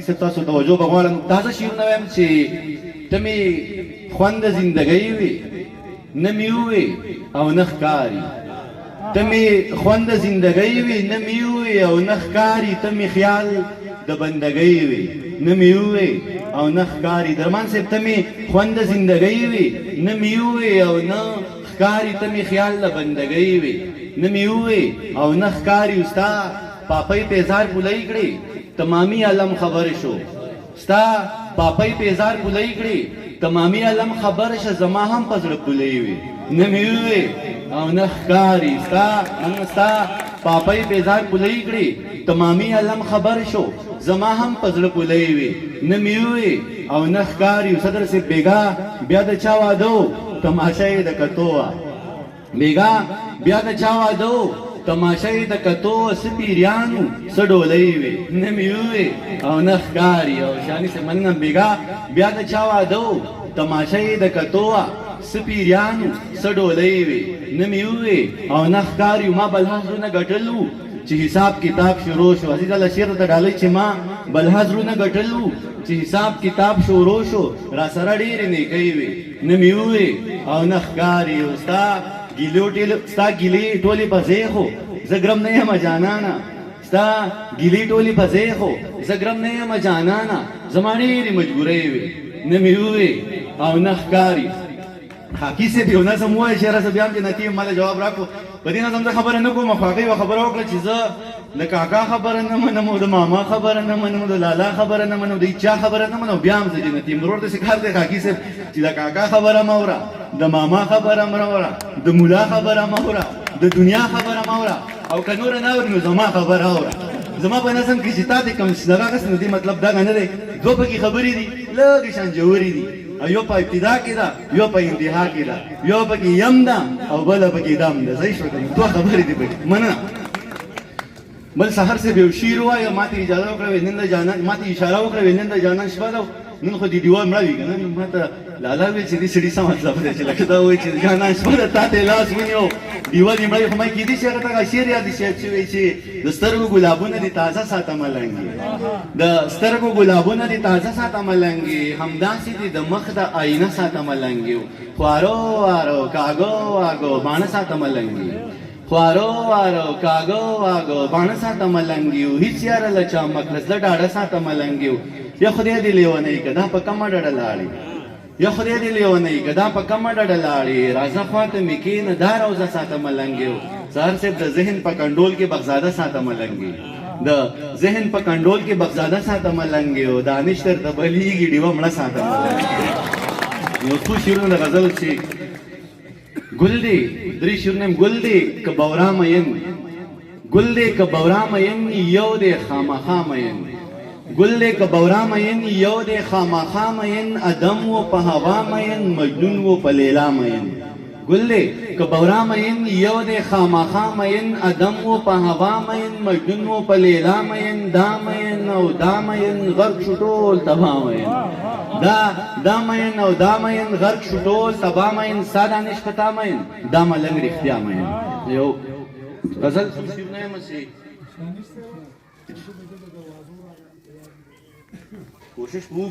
صاحب تاسو توجه بغواړم دا زه شعرونه وایم چې ته مې خوند د زندګۍ وې نه مې وې او نه ښکاري ته مې خوند د زندګۍ وې نه مې وې او نه ښکاري ته مې خیال د بندګۍ وې نه مې وې او نه ښکاري درمان صاحب ته مې خوند د زندګۍ وې نه مې وې او نه ښکاري ته مې خیال د بندګۍ وې نه مې وې او نه ښکاري ستا پاپۍ پیزار بولۍ کړې تمامي عالم خبر شو ستا پاپۍ پیزار بولۍ کړې تمامي عالم خبر شه زما هم په زړه بولۍ وې نه مې وې او نه ښکاري ستا پاپۍ پیزار بولۍ کړې تمامي عالم خبر شو زما هم په زړه بولۍ وې نه مې وې او نه ښکاري صدر سے بیګا بیا د چا واده تماشا یې د کتو بیګا بیا د چا واده تماشا یې د کتو څه پیریانو څه ډولۍ وې نه مې وې او نه ښکاري او شاني سے مننه بیګا بیا د چا واده تماشا یې د کتو څه پیریانو څه ډولۍ وې نه مې وې او نه ښکاري ما بلحاظونه ګټلو چې حساب کتاب شروع شو عزیز الله شعر ته ډالۍ چې ما بلحاظونه ګټلو چې حساب کتاب شروع شو را سره ډېرې نیکۍ وې نه مې وې او نه ښکاري او ستا ګیلې ټولې په ځای خو زه ګرم نه یم جانانه ستا ګیلې ټولې په ځای خو زه ګرم نه یم جانانه زما ډېرې مجبورۍ وې نه مې وې او نه ښکاري حاکي صاحب یو نظم ووایه چې راسه بیا هم جنتي یم ماله جواب راکړو په دې نظم زه خبره نه کوم خو هغې یوه خبره وکړه چې زه د کاکا خبره نه منم او د ماما خبره نه منم د لالا خبره نه منم د هېچا خبره نه منم بیا هم زه جنتي یم ورور داسې کار دی حاکي صاحب چې د کاکا خبره مه اوره د ماما خبره مه اوره د ملا خبره مه اوره د دنیا خبره مه اوره او که نوره نه اورې نو زما خبره اوره زما په نظم کې چې تا ته کوم دغه قسم دی مطلب دغه نه دی دوه پکې خبرې دي لږې شان جوړې دي یو په ابتدا کې ده یو په انتها کې ده یو پکې یم ده او بله پکې دم ده صحیح شو دوه خبرې دي پکې مننه بل سحر صاحب یو شعر ووایه ما ته اجازه وکړه نن د جانان ما ته اشاره وکړه نن د جانان شپه ده نن خو دې ډیوه مړه وي که نه ما ته لالا ویل چې دې سړي څه مطلب دی چې لکه دا وایي چې جانان شپه ده تا ته لاس ونیو ډیوه دې مړه وي خو ما کېدای شي هغه ته شعر یاد شي چې وایي چې د سترګو ګلابونه دې تازه ساته ملنګې د سترګو ګلابونه دې تازه ساته ملنګې همداسې دې د مخ د آینه ساته ملنګې خوارو وارو کاږو واګو باڼه ساته ملنګې خوارو وارو کاږو واګو باڼه ساته ملنګې هېڅ یاره له چا مکړه زړه ډاډه ساته ملنګې یا خدای دې لیونی که دا په کمه ډډه لاړې یا خدای دې لیونی که دا په کمه ډډه لاړې راځه خواته مې کښېنه دا روزه ساته ملنګې سهار صاحب د ذهن په کنډول کې بغزاده ساته ملنګې د ذهن په کنډول کې بغزاده ساته ملنګې دانش درته بلیږي ډیوه مړه ساته ملنګې یو څو شعرونه د غزل چې ګل دی درې شعرونه ګل دی که بورا مین ګل دی که بورا مین یو دی خامخا مین ګل دی که بورا مین یو دی خامخا مین ادم و په هوا مین مجنون و په لیلا مین ګل دی که بورا مین یو دی خامخا مین ادم و په هوا مین مجنون و په لیلا مین دا مین او دا مین غرق شو ټول تبا مین دا مین او دا مین غرق شو ټول تبا مین ستا دانش پتا مین دا ملنګ رښتیا مین یو غزل شعرونه یم چې کوشش وو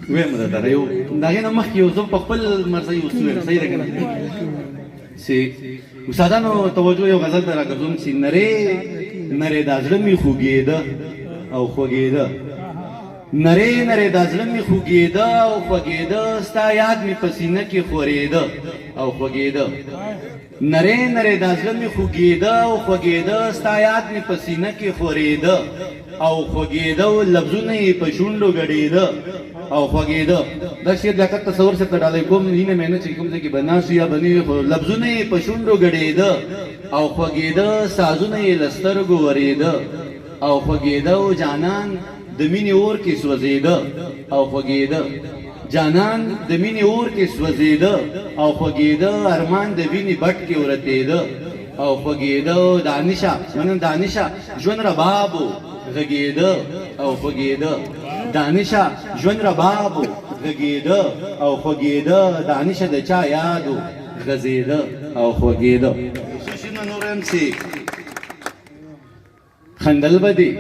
ویم درته یو د هغې نه مخکې یو زه په خپل مرضی اوس ویم صحیح ده که نه چې استادانو توجه یو غزل ته راګرځوم چې نرې دا زړه مې خوږېده او خوږېده نرې نرې دا زړه مې خوږېده او خوږېده ستا یاد مې په سینه کې خورېده او خوږېده نرې نرې دا زړه مې خوږېده او خوږېده ستا یاد مې په سینه کې خورېده او خوږېده لفظونه یې په شونډو ګډېده او خوږېده دا شعر لیاقت تصور صاحب ته ډالۍ کوم هیله مې نه چې کوم ځای کې به ناست یا به نه وي خو لفظونه یې په شونډو ګډېده او خوږېده سازونه یې له سترګو ورېده او خوږېده جانان د مینې اور کې سوځېده او خوږېده جانان د مینې اور کې سوځېده او خوږېده ارمان د وینې بټ کې ورتېده او خوږېده دانشه منم دانشه ژوند ربابو غږېده او خوږېده دانشه ژوند ربابو غږېده او خوږېده دانشه د چا یادو غځېده او خوږېده خندل به دې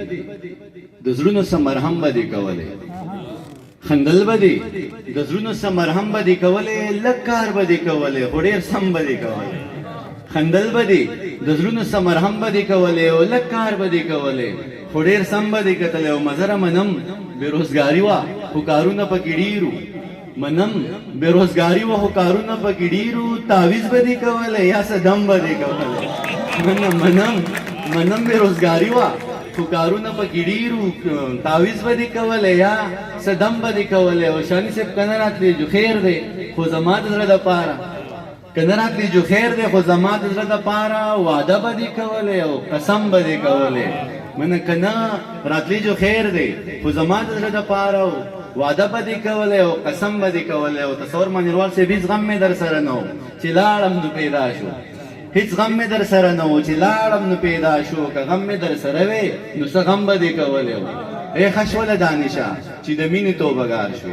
د زړونو سره مرهم به دې کولې خندل به دې د زړونو سره مرهم به دې کولې لږ کار به دې کولې خو ډېر سم به دې کولې خندل به دې د زړونو سره مرهم به دې کولې او لږ کار به دې کولې خو ډېر سم به دې کتلې او مزره منم بېروزګاري وه خو کارونه پکې ډېرو منم بېروزګاري وه خو کارونه پکې ډېرو تعویض به دې کولې یا څه دم به دې کولې منم بېروزګاري وه خو کارونه پکې ډېرو تعویض به دې کولې یا څه دم به دې کولې او شاني صاحب که نه راتلې جو خیر دی خو زما د زړه دپاره که نه راتلې جو خیر دی خو زما د زړه دپاره وعده به دې کولې او قسم به دې کولې منه که نه راتلې جو خیر دی خو زما د زړه دپاره وعده به دې کولې او قسم به دې کولې او تصور منیروال صاحب هېڅ غم مې در سره نه و چې لاړم نو پیدا شو هیڅ غم مې در سره نه و چې لاړم نو پیدا شو که غم مې در سره وی نو څه غم به دې کولی و ای خشوله دانشه چې د مینې توبهګار شو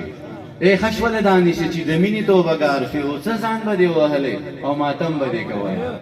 ای خشوله دانشه چې د مینې توبهګار شو څه ځان به دې وهلی او ماتم به دې کولی